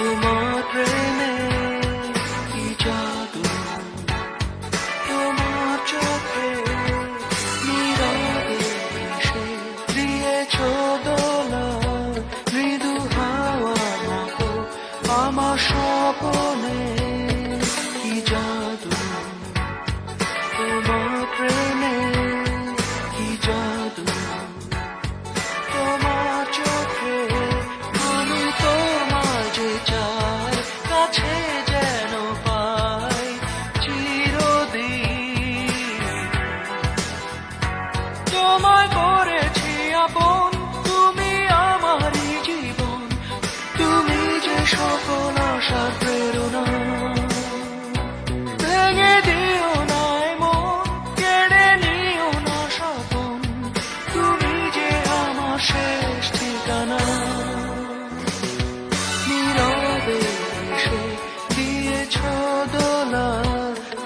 তোমার প্রেমে কি জাদু, তোমার চোখে নীরবে এসে দিয়েছো দোলা, মৃদু হাওয়ার মতো আমার স্বপনে কি জাদু, তোমার প্রেমে কি জাদু, তোমার চোখে আমি তোমার যে চাই, কাছে যেন পাই চিরদিন। তোমায় করেছি আপন, তুমি আমারই জীবন, তুমি যে সকল আশার প্রেরণা। ভেঙে দিও না মন, কেড়ে নিও না স্বপন, তুমি যে আমার শেষ ঠিকানা। নীরবে এসে দিয়েছো দোলা,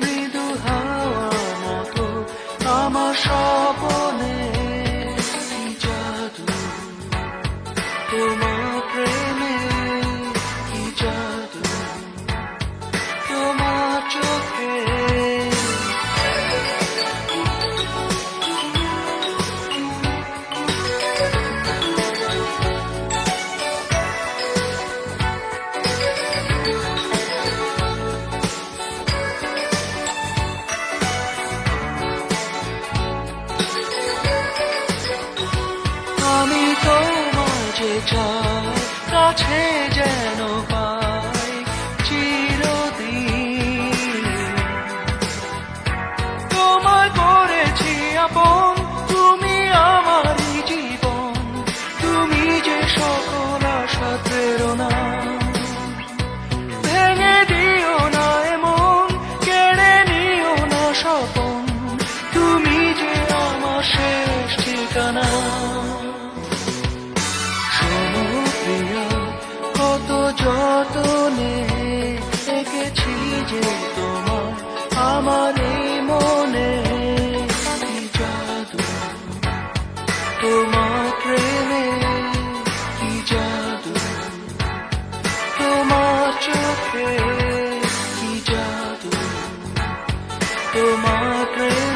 মৃদু হাওয়ার মতো আমার স্বপনে কি জাদু, তোমার প্রেমে কি জাদু, তোমার চোখে। আমি তোমায় যে চাই, কাছে যেন পাই চিরদিন। তোমায় করেছি আপন, তুমি আমারই জীবন, তুমি যে সকল আশা প্রেরণা। ভেঙে দিও না মন, কেড়ে নিও না স্বপন, তুমি যে আমার শেষ ঠিকানা। শোনো প্রিয়া, কত যতনে এঁকেছি যে তোমার আমার এই মনে কি জাদু, তোমার প্রেমে কি জাদু, তোমার চোখে কি জাদু, তোমার প্রেমে